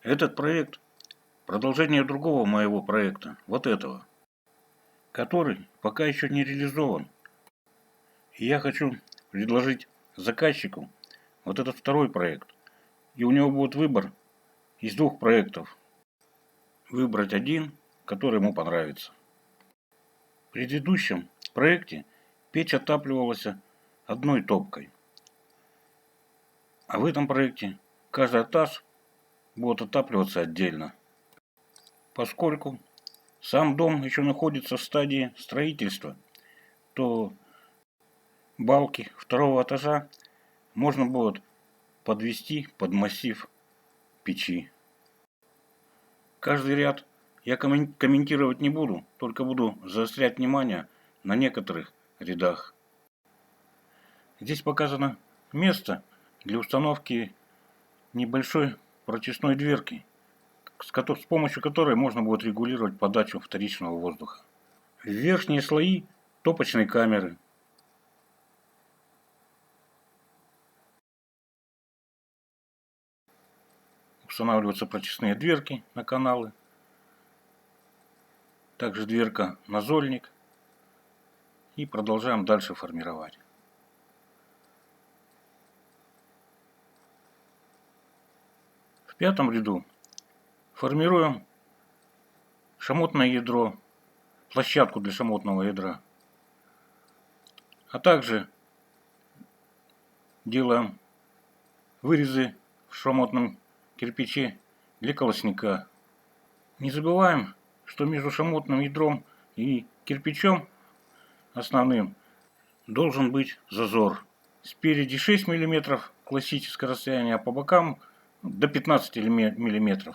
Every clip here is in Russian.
Этот проект – продолжение другого моего проекта, вот этого, который пока еще не реализован. И я хочу предложить заказчику вот этот второй проект. И у него будет выбор из двух проектов. Выбрать один, который ему понравится. В предыдущем проекте печь отапливалась одной топкой. А в этом проекте каждый этаж будет отапливаться отдельно. Поскольку сам дом еще находится в стадии строительства, то балки второго этажа можно будет подвести под массив печи. Каждый ряд я комментировать не буду, только буду заострять внимание на некоторых рядах. Здесь показано место для установки небольшой протяжной дверки, с помощью которой можно будет регулировать подачу вторичного воздуха. В верхние слои топочной камеры устанавливаются протяжные дверки на каналы, также дверка на зольник, и продолжаем дальше формировать. В пятом ряду формируем шамотное ядро, площадку для шамотного ядра, а также делаем вырезы в шамотном кирпиче для колосника. Не забываем, что между шамотным ядром и кирпичом основным должен быть зазор. Спереди 6 мм классическое расстояние, а по бокам до 15 мм.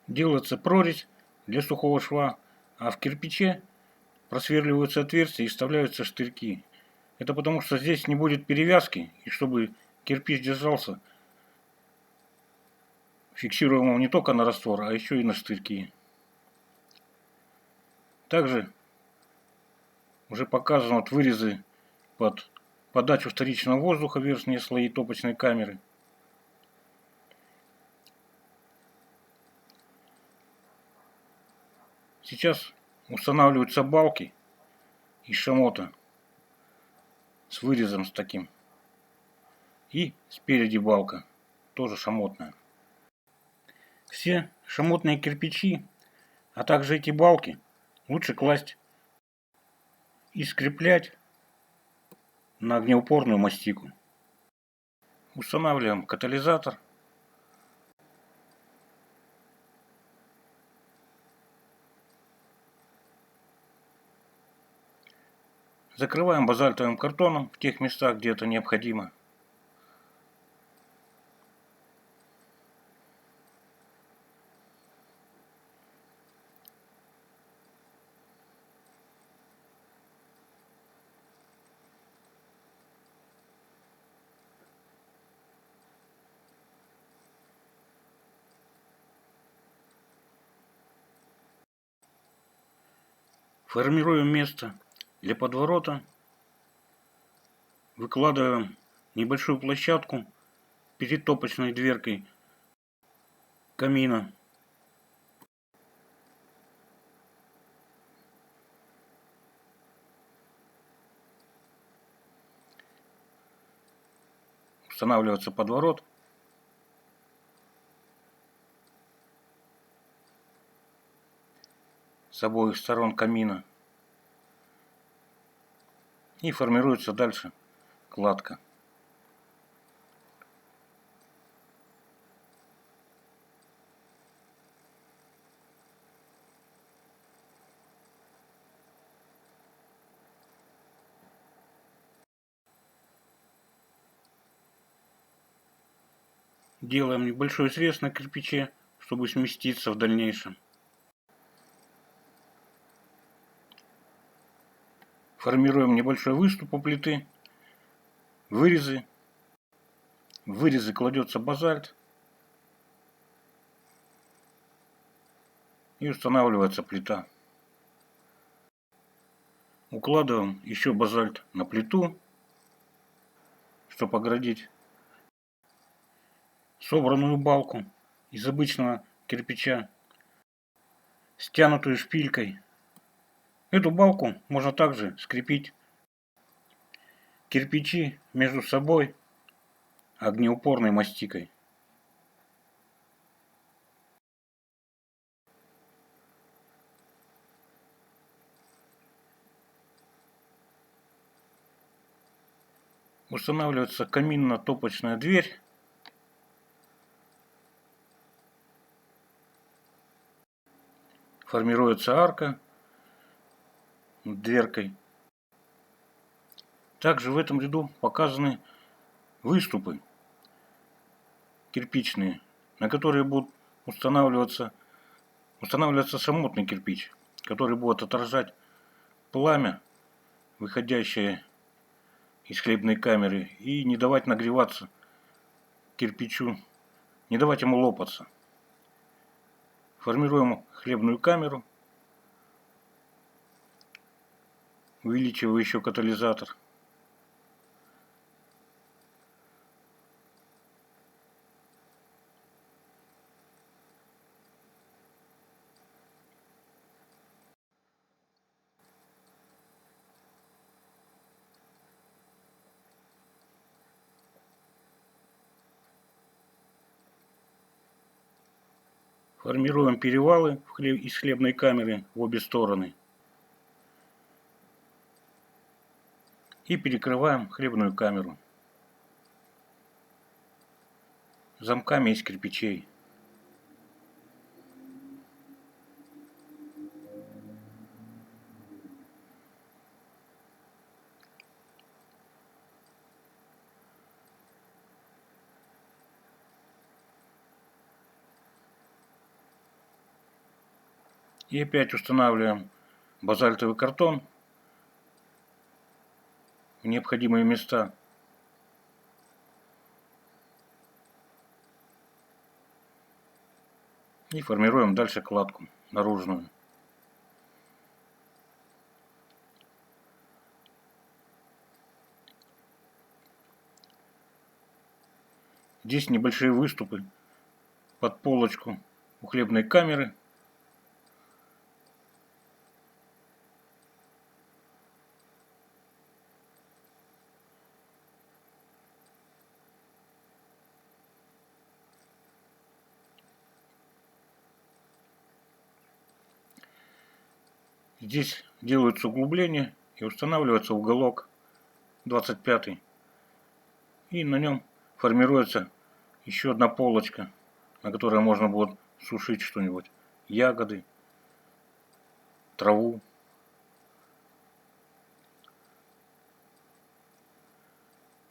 Делается прорезь для сухого шва, а в кирпиче просверливаются отверстия и вставляются штырьки. Это потому, что здесь не будет перевязки, и чтобы кирпич держался, фиксируем его не только на раствор, а еще и на штырьки. Также уже показаны вырезы под подачу вторичного воздуха в верхние слои топочной камеры. Сейчас устанавливаются балки из шамота с вырезом с таким. И спереди балка, тоже шамотная. Все шамотные кирпичи, а также эти балки лучше класть и скреплять на огнеупорную мастику. Устанавливаем катализатор. Закрываем базальтовым картоном в тех местах, где это необходимо. Формируем место для подворота. Выкладываем небольшую площадку перед топочной дверкой камина. Устанавливается подворот. С обоих сторон камина. И формируется дальше кладка. Делаем небольшой срез на кирпиче, чтобы сместиться в дальнейшем. Формируем небольшой выступ у плиты, вырезы. В вырезы кладется базальт и устанавливается плита. Укладываем еще базальт на плиту, чтобы оградить собранную балку из обычного кирпича, стянутую шпилькой. Эту балку можно также скрепить кирпичи между собой огнеупорной мастикой. Устанавливается каминно-топочная дверь. Формируется арка над дверкой. Также в этом ряду показаны выступы кирпичные, на которые будут устанавливаться шамотный кирпич, который будет отражать пламя, выходящее из хлебной камеры, и не давать нагреваться кирпичу, не давать ему лопаться. Формируем хлебную камеру, увеличивая еще катализатор. Формируем перевалы из хлебной камеры в обе стороны. И перекрываем хлебную камеру замками из кирпичей. И опять устанавливаем базальтовый картон в необходимые места. И формируем дальше кладку наружную. Здесь небольшие выступы под полочку у хлебной камеры. Здесь делаются углубления и устанавливается уголок 25, и на нем формируется еще одна полочка, на которой можно будет сушить что-нибудь, ягоды, траву.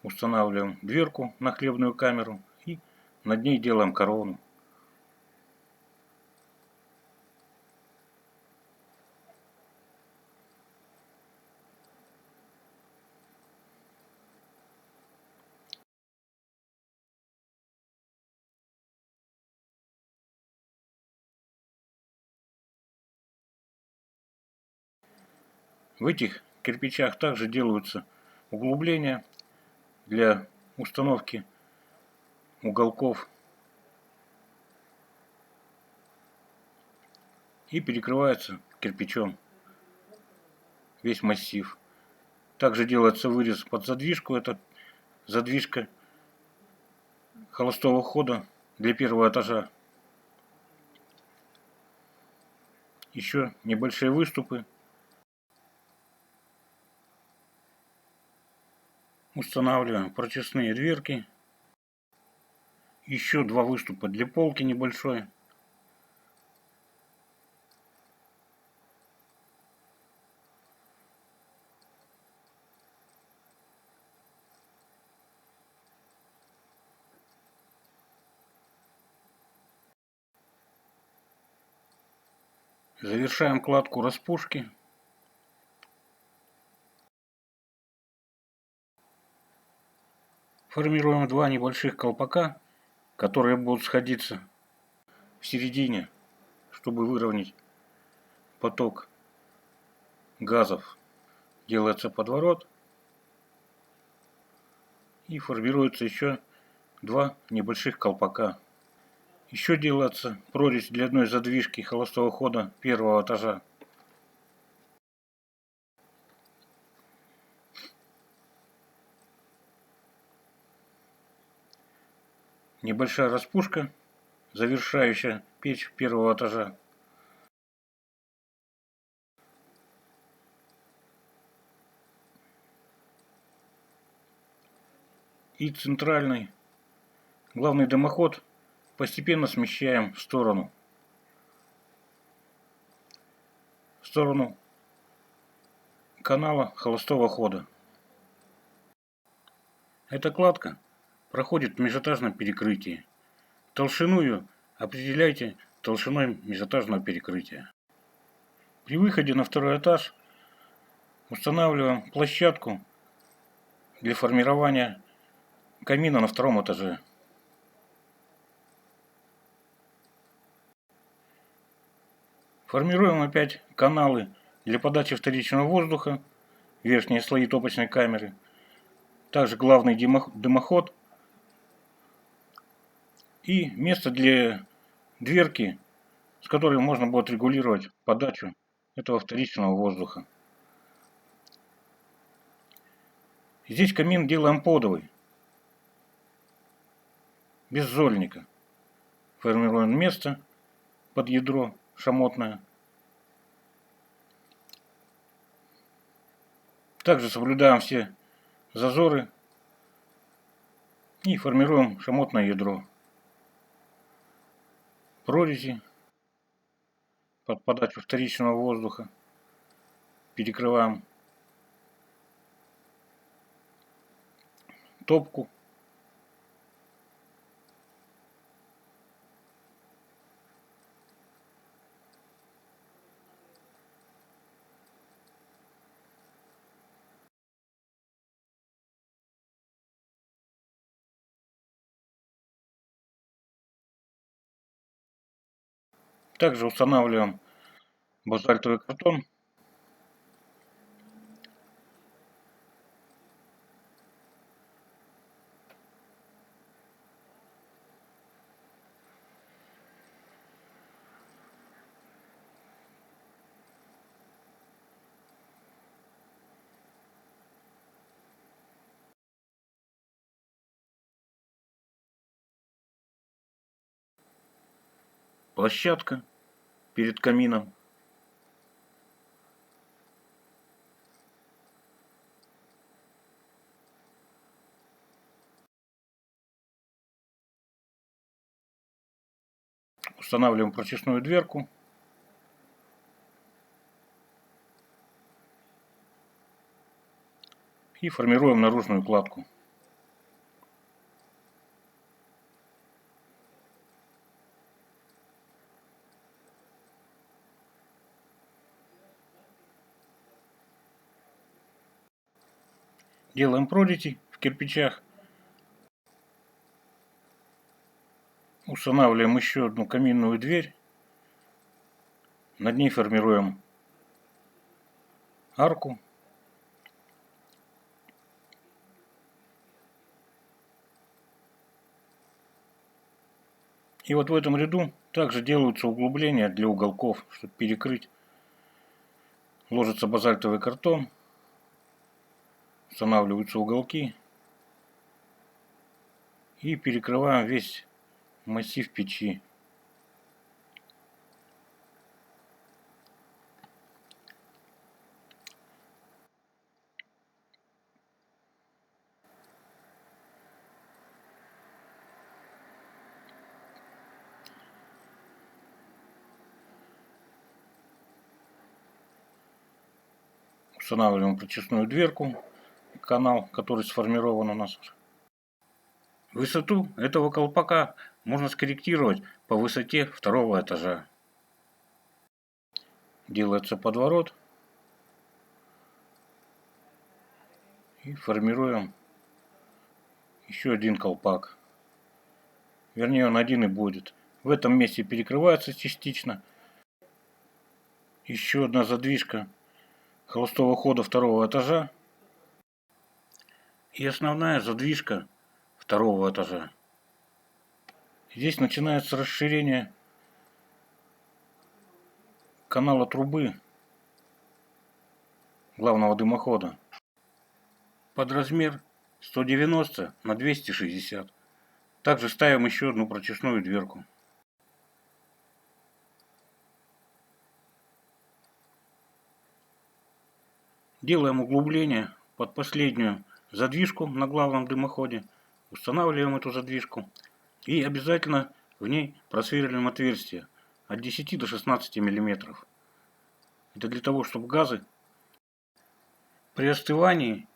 Устанавливаем дверку на хлебную камеру и над ней делаем корону. В этих кирпичах также делаются углубления для установки уголков и перекрывается кирпичом весь массив. Также делается вырез под задвижку. Это задвижка холостого хода для первого этажа. Еще небольшие выступы. Устанавливаем прочесные дверки. Еще два выступа для полки небольшой. Завершаем кладку распушки. Формируем два небольших колпака, которые будут сходиться в середине, чтобы выровнять поток газов. Делается подворот и формируется еще два небольших колпака. Еще делается прорезь для одной задвижки холостого хода первого этажа. Небольшая распушка, завершающая печь первого этажа. И центральный главный дымоход постепенно смещаем в сторону канала холостого хода. Эта кладка проходит в межэтажном перекрытии. Толщину ее определяйте толщиной межэтажного перекрытия. При выходе на второй этаж устанавливаем площадку для формирования камина на втором этаже. Формируем опять каналы для подачи вторичного воздуха, верхние слои топочной камеры, также главный дымоход и место для дверки, с которой можно будет регулировать подачу этого вторичного воздуха. Здесь камин делаем подовый, без зольника. Формируем место под ядро шамотное. Также соблюдаем все зазоры и формируем шамотное ядро. Прорези под подачу вторичного воздуха перекрываем. Топку. Также устанавливаем базальтовый картон. Площадка перед камином. Устанавливаем прочесную дверку. И формируем наружную кладку. Делаем прорези в кирпичах. Устанавливаем еще одну каминную дверь. Над ней формируем арку. И вот в этом ряду также делаются углубления для уголков, чтобы перекрыть. Ложится базальтовый картон. Устанавливаются уголки. И перекрываем весь массив печи. Устанавливаем прочесную дверку, канал, который сформирован у нас. Высоту этого колпака можно скорректировать по высоте второго этажа. Делается подворот. И формируем еще один колпак. Вернее, он один и будет. В этом месте перекрывается частично. Еще одна задвижка холостого хода второго этажа. И основная задвижка второго этажа. Здесь начинается расширение канала трубы главного дымохода под размер 190 на 260. Также ставим еще одну протяжную дверку. Делаем углубление под последнюю задвижку на главном дымоходе. Устанавливаем эту задвижку. И обязательно в ней просверливаем отверстие от 10 до 16 мм. Это для того, чтобы газы при остывании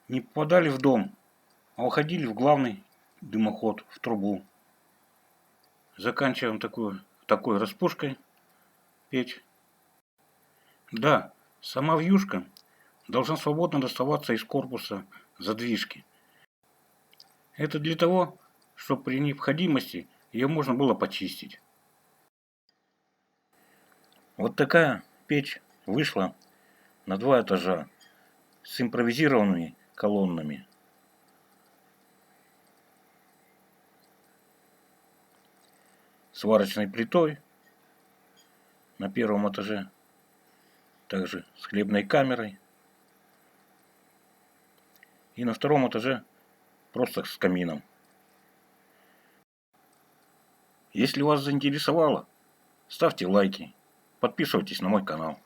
не попадали в дом, а уходили в главный дымоход, в трубу. Заканчиваем такой распушкой печь. Да, сама вьюшка должна свободно доставаться из корпуса задвижки. Это для того, чтобы при необходимости ее можно было почистить. Вот такая печь вышла на 2 этажа с импровизированными колоннами. Сварочной плитой на 1-м этаже, также с хлебной камерой. И на 2-м этаже просто с камином. Если вас заинтересовало, ставьте лайки, подписывайтесь на мой канал.